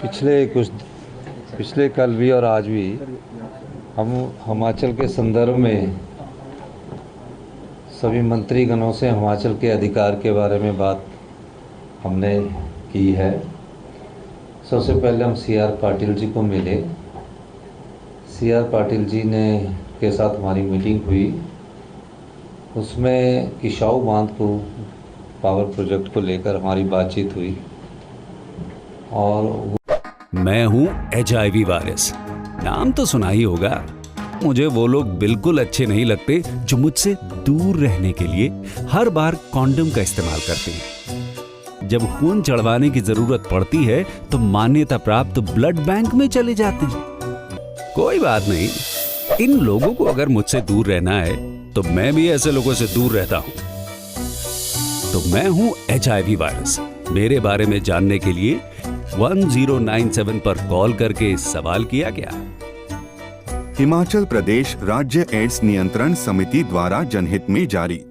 पिछले कल भी और आज भी हम हिमाचल के संदर्भ में सभी मंत्रीगणों से हिमाचल के अधिकार के बारे में बात हमने की है। सबसे पहले हम सी आर पाटिल जी को मिले। सी आर पाटिल जी ने के साथ हमारी मीटिंग हुई। उसमें किशाऊ बांध को पावर प्रोजेक्ट को लेकर हमारी बातचीत हुई। और मैं हूं HIV वायरस, नाम तो सुना ही होगा। मुझे वो लोग बिल्कुल अच्छे नहीं लगते जो मुझसे दूर रहने के लिए हर बार कॉन्डम का इस्तेमाल करते हैं। जब खून चढ़वाने की जरूरत पड़ती है तो मान्यता प्राप्त ब्लड बैंक में चले जाते हैं। कोई बात नहीं, इन लोगों को अगर मुझसे दूर रहना है तो मैं भी ऐसे लोगों से दूर रहता हूं। तो मैं हूं HIV वायरस। मेरे बारे में जानने के लिए 1097 पर कॉल करके सवाल किया गया। हिमाचल प्रदेश राज्य एड्स नियंत्रण समिति द्वारा जनहित में जारी।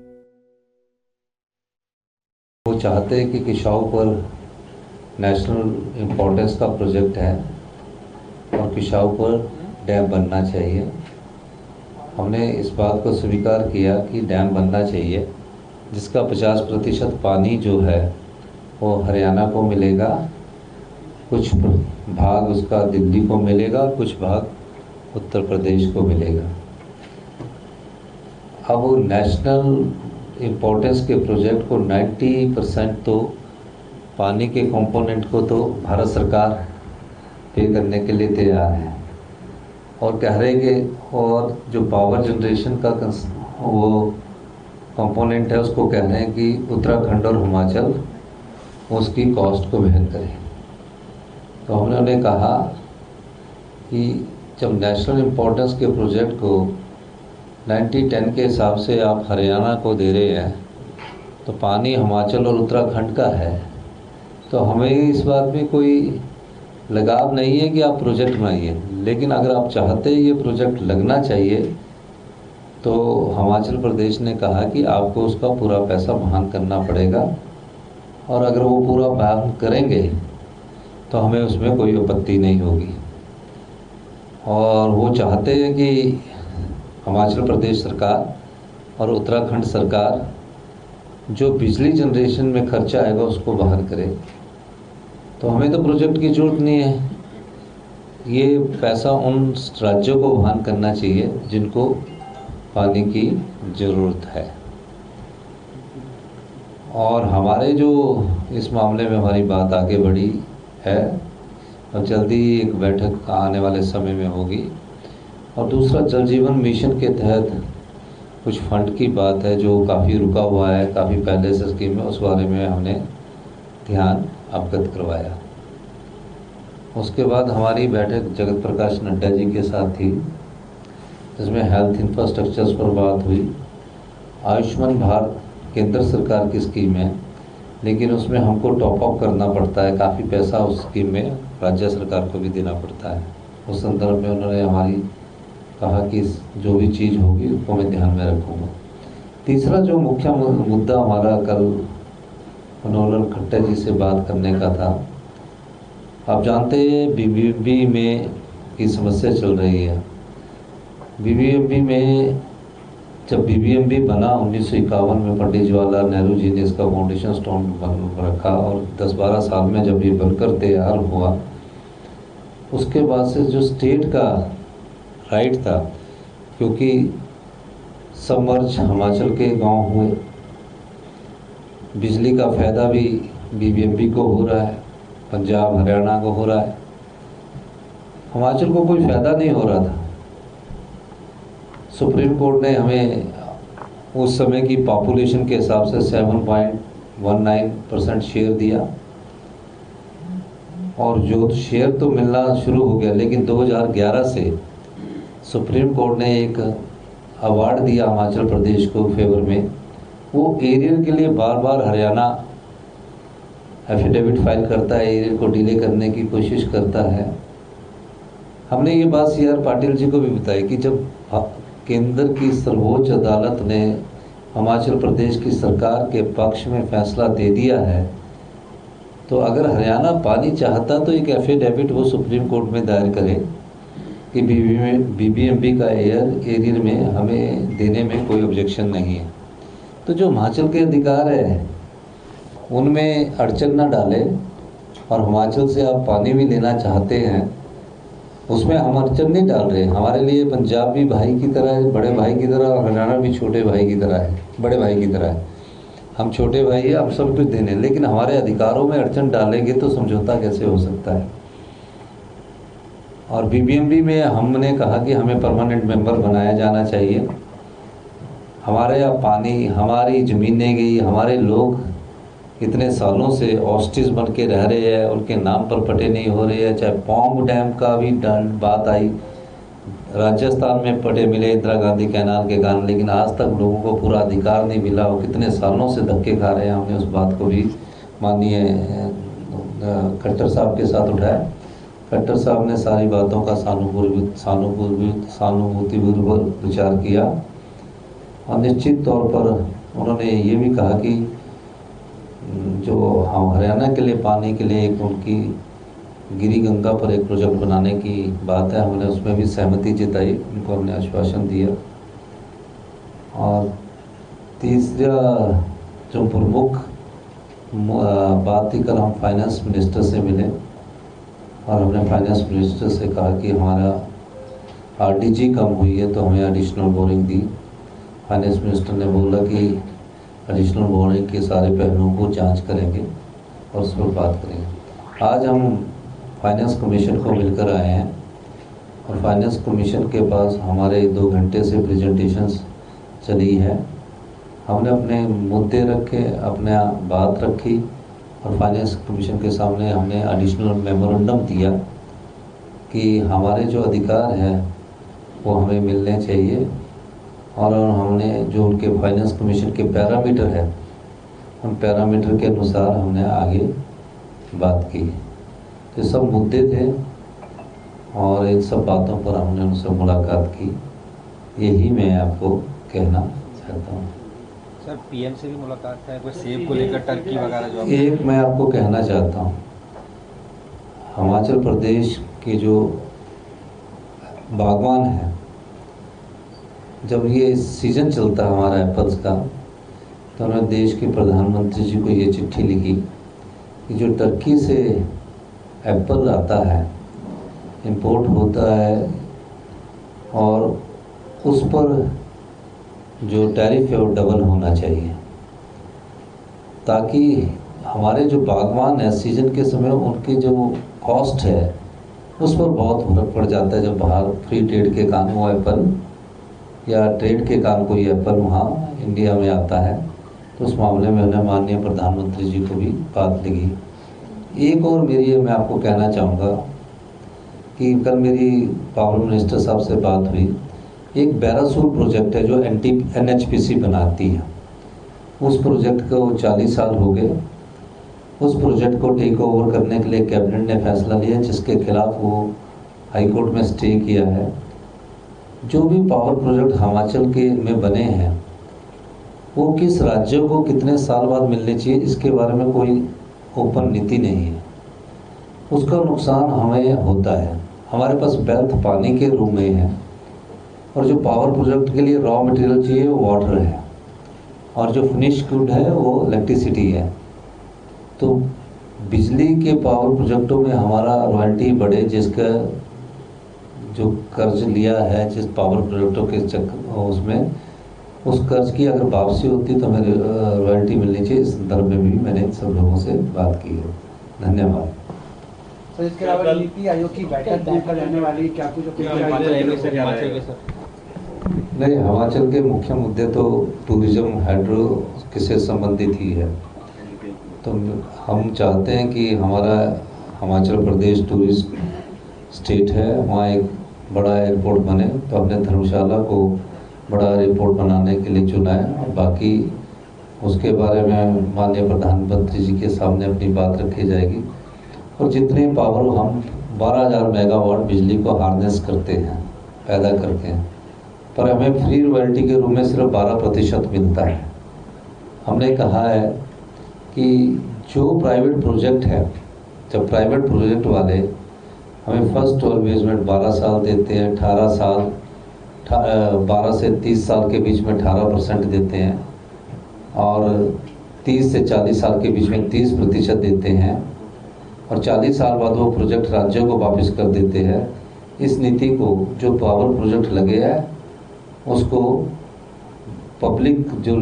वो चाहते हैं कि किशाऊ पर नेशनल इम्पोर्टेंस का प्रोजेक्ट है और किशाऊ पर डैम बनना चाहिए। हमने इस बात को स्वीकार किया कि डैम बनना चाहिए, जिसका 50% पानी जो है वो हरियाणा को मिलेगा, कुछ भाग उसका दिल्ली को मिलेगा, कुछ भाग उत्तर प्रदेश को मिलेगा। अब नेशनल इम्पोर्टेंस के प्रोजेक्ट को 90% तो पानी के कंपोनेंट को तो भारत सरकार पे करने के लिए तैयार है और कह रहे कि और जो पावर जनरेशन का वो कंपोनेंट है उसको कह रहे हैं कि उत्तराखंड और हिमाचल उसकी कॉस्ट को वहन करें। तो हमने उन्हें कहा कि जब नेशनल इम्पोर्टेंस के प्रोजेक्ट को 90-10 के हिसाब से आप हरियाणा को दे रहे हैं तो पानी हिमाचल और उत्तराखंड का है, तो हमें इस बात में कोई लगाव नहीं है कि आप प्रोजेक्ट बनाइए। लेकिन अगर आप चाहते हैं ये प्रोजेक्ट लगना चाहिए तो हिमाचल प्रदेश ने कहा कि आपको उसका पूरा पैसा वहन करना पड़ेगा और अगर वो पूरा वहन करेंगे तो हमें उसमें कोई आपत्ति नहीं होगी। और वो चाहते हैं कि हिमाचल प्रदेश सरकार और उत्तराखंड सरकार जो बिजली जनरेशन में खर्चा आएगा उसको वहन करे। तो हमें तो प्रोजेक्ट की ज़रूरत नहीं है, ये पैसा उन राज्यों को वहन करना चाहिए जिनको पानी की ज़रूरत है। और हमारे जो इस मामले में हमारी बात आगे बढ़ी है और जल्दी एक बैठक आने वाले समय में होगी। और दूसरा, जल जीवन मिशन के तहत कुछ फंड की बात है जो काफ़ी रुका हुआ है, काफ़ी पहले से स्कीम है, उस बारे में हमने ध्यान अवगत करवाया। उसके बाद हमारी बैठक जगत प्रकाश नड्डा जी के साथ थी, जिसमें हेल्थ इंफ्रास्ट्रक्चर्स पर बात हुई। आयुष्मान भारत केंद्र सरकार की स्कीम है, लेकिन उसमें हमको टॉप अप करना पड़ता है, काफ़ी पैसा उस स्कीम में राज्य सरकार को भी देना पड़ता है। उस संदर्भ में उन्होंने हमारी कहा कि जो भी चीज़ होगी उसको मैं ध्यान में रखूँगा। तीसरा जो मुख्य मुद्दा हमारा कल मनोहर खट्टर जी से बात करने का था, आप जानते हैं BBMP में की समस्या चल रही है। BBMP में जब BBMP बना 1951 में पंडित जवाहरलाल नेहरू जी ने इसका फाउंडेशन स्टोन रखा और 10-12 साल में जब ये बनकर तैयार हुआ, उसके बाद से जो स्टेट का राइट था, क्योंकि सबमर्ज हिमाचल के गांव हुए, बिजली का फ़ायदा भी BBMP को हो रहा है, पंजाब हरियाणा को हो रहा है, हिमाचल को कोई फ़ायदा नहीं हो रहा था। सुप्रीम कोर्ट ने हमें उस समय की पॉपुलेशन के हिसाब से 7.19% शेयर दिया और जो शेयर तो मिलना शुरू हो गया, लेकिन 2011 से सुप्रीम कोर्ट ने एक अवार्ड दिया हिमाचल प्रदेश को फेवर में। वो एरियर के लिए बार बार हरियाणा एफिडेविट फाइल करता है, एरियर को डिले करने की कोशिश करता है। हमने ये बात CR पाटिल जी को भी बताई कि जब केंद्र की सर्वोच्च अदालत ने हिमाचल प्रदेश की सरकार के पक्ष में फैसला दे दिया है तो अगर हरियाणा पानी चाहता तो एक एफिडेविट वो सुप्रीम कोर्ट में दायर करे कि बीबीएमबी का एरिया में हमें देने में कोई ऑब्जेक्शन नहीं है। तो जो हिमाचल के अधिकार है उनमें अड़चन ना डाले, और हिमाचल से आप पानी भी लेना चाहते हैं उसमें हम अड़चन नहीं डाल रहे। हमारे लिए पंजाब भी भाई की तरह है, बड़े भाई की तरह, और हरियाणा भी छोटे भाई की तरह है, बड़े भाई की तरह है। हम छोटे भाई हैं, हम सब कुछ देने, लेकिन हमारे अधिकारों में अड़चन डालेंगे तो समझौता कैसे हो सकता है। और बीबीएमबी में हमने कहा कि हमें परमानेंट मेंबर बनाया जाना चाहिए। हमारे यहाँ पानी, हमारी ज़मीनें गई, हमारे लोग इतने सालों से ऑस्टिस बन के रह रहे हैं, उनके नाम पर पट्टे नहीं हो रहे हैं। चाहे पौंग डैम का भी बात आई, राजस्थान में पट्टे मिले इंदिरा गांधी कैनाल के कारण, लेकिन आज तक लोगों को पूरा अधिकार नहीं मिला। वो कितने सालों से धक्के खा रहे हैं। हमने उस बात को भी माननीय खट्टर साहब के साथ उठाया। खट्टर साहब ने सारी बातों का सहानुभूतिपूर्वक विचार किया, और निश्चित तौर पर उन्होंने ये भी कहा कि जो हम हरियाणा के लिए पानी के लिए एक उनकी गिरी गंगा पर एक प्रोजेक्ट बनाने की बात है, हमने उसमें भी सहमति जताई, उनको हमने आश्वासन दिया। और तीसरा जो प्रमुख बात थी, कल हम फाइनेंस मिनिस्टर से मिले और हमने फाइनेंस मिनिस्टर से कहा कि हमारा आरडीजी कम हुई है तो हमें एडिशनल बोरिंग दी। फाइनेंस मिनिस्टर ने बोला कि एडिशनल बोरिंग के सारे पहलुओं को जांच करेंगे और उस पर बात करेंगे। आज हम फाइनेंस कमीशन को मिलकर आए हैं और फाइनेंस कमीशन के पास हमारे 2 घंटे से प्रेजेंटेशंस चली है। हमने अपने मुद्दे रखे, अपने बात रखी, और फाइनेंस कमीशन के सामने हमने एडिशनल मेमोरेंडम दिया कि हमारे जो अधिकार हैं वो हमें मिलने चाहिए। और हमने जो उनके फाइनेंस कमीशन के पैरामीटर है, उन पैरामीटर के अनुसार हमने आगे बात की। तो सब मुद्दे थे और इन सब बातों पर हमने उनसे मुलाकात की। यही मैं आपको कहना चाहता हूँ। सर, पीएम से भी मुलाकात है, कोई सेब को लेकर टर्की वगैरह जो एक मैं आपको कहना चाहता हूँ, हिमाचल प्रदेश के जो बागवान हैं, जब ये सीज़न चलता है हमारा एप्पल्स का, तो हमने देश के प्रधानमंत्री जी को ये चिट्ठी लिखी कि जो टर्की से एप्पल आता है, इंपोर्ट होता है, और उस पर जो टैरिफ है वो डबल होना चाहिए, ताकि हमारे जो बागवान है सीज़न के समय उनकी जो कॉस्ट है उस पर बहुत फर्क पड़ जाता है। जब बाहर फ्री ट्रेड के कारण वो एप्पल या ट्रेड के कारण कोई एप्पल वहाँ इंडिया में आता है, तो उस मामले में उन्हें माननीय प्रधानमंत्री जी को भी बात लगी। एक और मेरी मैं आपको कहना चाहूँगा कि कल मेरी पावर मिनिस्टर साहब से बात हुई। एक बैरासूर प्रोजेक्ट है जो NHPC बनाती है, उस प्रोजेक्ट को 40 साल हो गए। उस प्रोजेक्ट को टेक ओवर करने के लिए कैबिनेट ने फैसला लिया, जिसके खिलाफ वो हाई कोर्ट में स्टे किया है। जो भी पावर प्रोजेक्ट हिमाचल के में बने हैं वो किस राज्य को कितने साल बाद मिलने चाहिए, इसके बारे में कोई ओपन नीति नहीं है। उसका नुकसान हमें होता है। हमारे पास वेल्थ पानी के रूप में है, और जो पावर प्रोजेक्ट के लिए रॉ मटेरियल चाहिए वो वाटर है, और जो फिनिश गुड है वो इलेक्ट्रिसिटी है। तो बिजली के पावर प्रोजेक्टों में हमारा रॉयल्टी बढ़े, जिसका जो कर्ज लिया है जिस पावर प्रोजेक्टों के चक्कर उसमें, उस कर्ज की अगर वापसी होती तो हमें रॉयल्टी मिलनी चाहिए। इस संदर्भ में भी मैंने सब लोगों से बात की है। धन्यवाद। सर, इसके अलावा नीति आयोग की बैठक में कल रहने वाली, क्या कुछ नहीं, हिमाचल के मुख्य मुद्दे तो टूरिज्म, हाइड्रो से संबंधित ही है। तो हम चाहते हैं कि हमारा हिमाचल प्रदेश टूरिस्ट स्टेट है, वहाँ एक बड़ा एयरपोर्ट बने। तो हमने धर्मशाला को बड़ा एयरपोर्ट बनाने के लिए चुना है, और बाकी उसके बारे में माननीय प्रधानमंत्री जी के सामने अपनी बात रखी जाएगी। और जितने पावर हम 12,000 मेगावाट बिजली को हार्नेस करते हैं, पैदा करते हैं, पर हमें फ्री रॉयल्टी के रूप में सिर्फ 12% मिलता है। हमने कहा है कि जो प्राइवेट प्रोजेक्ट है, जब प्राइवेट प्रोजेक्ट वाले हमें फर्स्ट 12 बेसमेंट 12 साल देते हैं, 18 साल 12 से 30 साल के बीच में 18% देते हैं और 30 से 40 साल के बीच में 30% देते हैं और 40 साल बाद वो प्रोजेक्ट राज्यों को वापस कर देते हैं। इस नीति को जो पावर प्रोजेक्ट लगे हैं उसको पब्लिक जो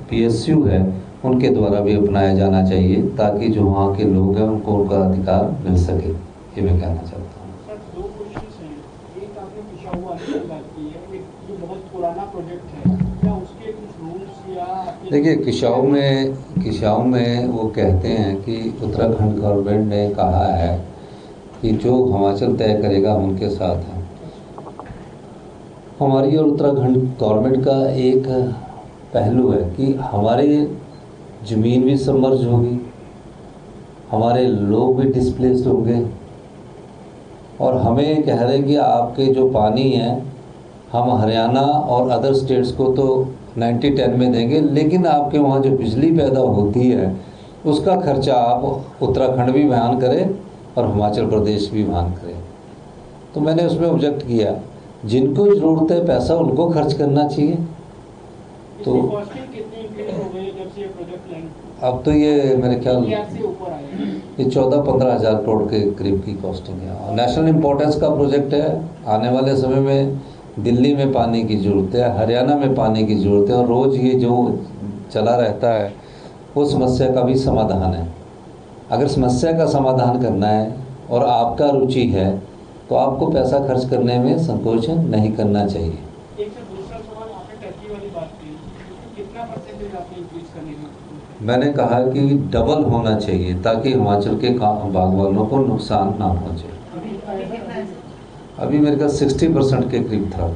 PSU है उनके द्वारा भी अपनाया जाना चाहिए ताकि जो वहाँ के लोग हैं उनको उनका अधिकार मिल सके। ये मैं कहना चाहता हूँ। सर, दो क्वेश्चंस हैं। एक आपने पिशाऊ वाली की बात की है, एक जो बहुत पुराना प्रोजेक्ट है, क्या उसके कुछ रूल्स या देखिए, किशाऊ में वो कहते हैं कि उत्तराखंड गवर्नमेंट ने कहा है कि जो हिमाचल तय करेगा हम उनके साथ हैं। हमारी और उत्तराखंड गवर्नमेंट का एक पहलू है कि हमारे ज़मीन भी सबमर्ज होगी, हमारे लोग भी डिस्प्लेस्ड होंगे और हमें कह रहे हैं कि आपके जो पानी है हम हरियाणा और अदर स्टेट्स को तो 90-10 में देंगे, लेकिन आपके वहाँ जो बिजली पैदा होती है उसका खर्चा आप उत्तराखंड भी वहन करें और हिमाचल प्रदेश भी वहन करें। तो मैंने उसमें ऑब्जेक्ट किया, जिनको ज़रूरत है पैसा उनको खर्च करना चाहिए। तो कॉस्टिंग कितनी इंक्रीज हो गई जब से ये प्रोजेक्ट लैंड अब तो ये मेरे ख्याल से ऊपर आया, ये 14-15 हज़ार करोड़ के करीब की कॉस्टिंग है और नेशनल इम्पोर्टेंस का प्रोजेक्ट है। आने वाले समय में दिल्ली में पानी की ज़रूरत है, हरियाणा में पानी की ज़रूरत है और रोज़ ये जो चला रहता है वो समस्या का भी समाधान है। अगर समस्या का समाधान करना है और आपका रुचि है तो आपको पैसा खर्च करने में संकोच नहीं करना चाहिए। एक से दूसरा सवाल, आपने टर्की वाली बात की, कितना परसेंटेज आपने इंक्रीज करने की? मैंने कहा कि डबल होना चाहिए ताकि हिमाचल के बागवानों को नुकसान ना पहुँचे। अभी मेरे पास 60% के करीब था।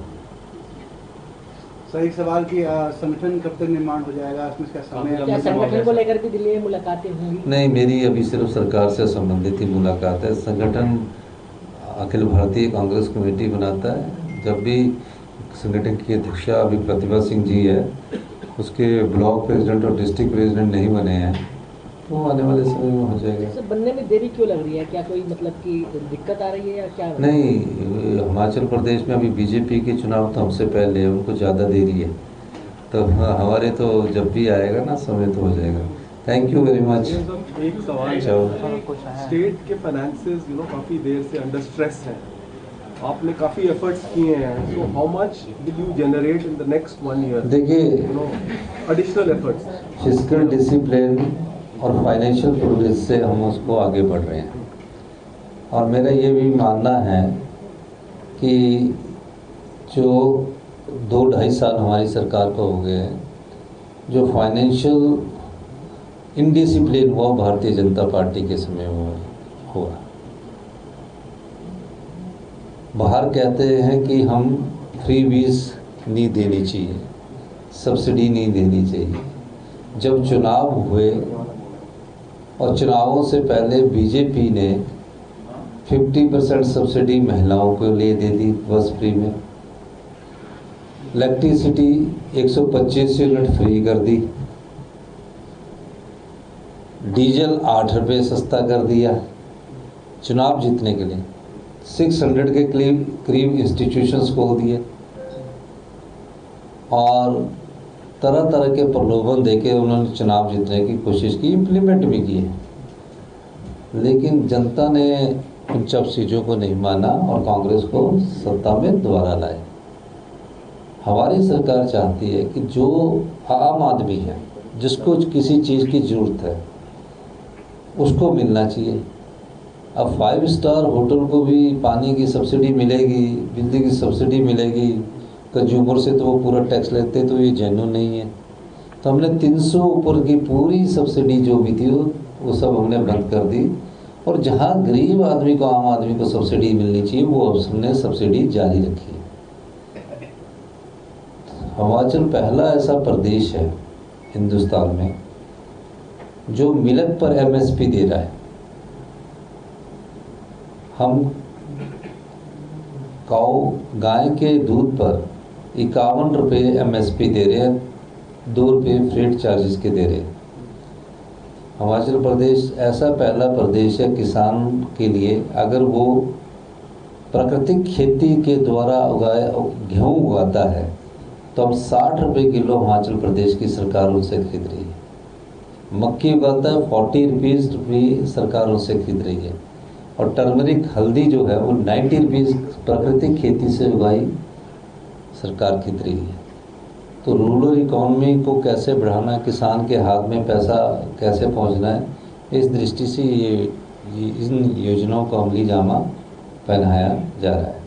सर, एक सवाल कि संगठन कब तक निर्माण हो जाएगा, इसमें इसका समय? क्या संगठन को लेकर भी दिल्ली में मुलाकातें होंगी? नहीं, मेरी अभी सिर्फ सरकार से संबंधित ही मुलाकात है। संगठन अखिल भारतीय कांग्रेस कमेटी बनाता है। जब भी संगठन की अध्यक्षा अभी प्रतिभा सिंह जी है, उसके ब्लॉक प्रेसिडेंट और डिस्ट्रिक्ट प्रेसिडेंट नहीं बने हैं, तो आने वाले समय में हो जाएगा। सर, बनने में देरी क्यों लग रही है? क्या कोई मतलब कि दिक्कत आ रही है या क्या? नहीं, हिमाचल प्रदेश में अभी बीजेपी के चुनाव तो हमसे पहले है, उनको ज़्यादा देरी है। तो हमारे तो जब भी आएगा ना समय तो हो जाएगा। Thank you very much. एक सवाल है, स्टेट के फाइनेंसेस काफ़ी देर से अंडर स्ट्रेस हैं, आपने काफ़ी एफर्ट्स किए हैं, so how much will you generate in the next 1 year? देखिए, एडिशनल एफर्ट्स, फिस्कल डिसिप्लिन और फाइनेंशियल प्रोग्रेस से हम उसको आगे बढ़ रहे हैं और मेरा ये भी मानना है कि जो 2-2.5 साल हमारी सरकार को हो गए हैं, जो फाइनेंशियल इनडिसिप्लिन हुआ भारतीय जनता पार्टी के समय हुआ। बाहर कहते हैं कि हम फ्री वीज नहीं देनी चाहिए, सब्सिडी नहीं देनी चाहिए। जब चुनाव हुए और चुनावों से पहले बीजेपी ने 50% सब्सिडी महिलाओं को लिए दे दी बस फ्री में। इलेक्ट्रिसिटी 125 यूनिट फ्री कर दी, डीजल 8 रुपये सस्ता कर दिया चुनाव जीतने के लिए। 600 के करीब इंस्टीट्यूशंस खोल दिए और तरह तरह के प्रलोभन देके उन्होंने चुनाव जीतने की कोशिश की, इम्प्लीमेंट भी किए, लेकिन जनता ने उन सब चीज़ों को नहीं माना और कांग्रेस को सत्ता में दोबारा लाए। हमारी सरकार चाहती है कि जो आम आदमी है, जिसको किसी चीज़ की ज़रूरत है, उसको मिलना चाहिए। अब 5 स्टार होटल को भी पानी की सब्सिडी मिलेगी, बिजली की सब्सिडी मिलेगी, कंज्यूमर से तो वो पूरा टैक्स लेते, तो ये जेन्युइन नहीं है। तो हमने 300 ऊपर की पूरी सब्सिडी जो भी थी वो सब हमने बंद कर दी और जहाँ गरीब आदमी को, आम आदमी को सब्सिडी मिलनी चाहिए वो हमने सब्सिडी जारी रखी है। हिमाचल पहला ऐसा प्रदेश है हिंदुस्तान में जो मिल्क पर MSP दे रहा है। हम गाय के दूध पर 51 रुपये MSP दे रहे हैं, 2 रुपये फ्रेट चार्जेस के दे रहे हैं। हिमाचल प्रदेश ऐसा पहला प्रदेश है किसान के लिए, अगर वो प्राकृतिक खेती के द्वारा गेहूँ उगाता है तो अब 60 रुपये किलो हिमाचल प्रदेश की सरकार उनसे खरीद रही है। मक्की उगाता है 40 रुपीज़ भी सरकार उनसे खरीद रही है। और टर्मरिक हल्दी जो है वो 90 रुपीज़ प्राकृतिक खेती से उगाई सरकार खरीद रही है। तो रूरल इकॉनमी को कैसे बढ़ाना है, किसान के हाथ में पैसा कैसे पहुंचना है, इस दृष्टि से ये इन योजनाओं को अमली जामा पहनाया जा रहा है।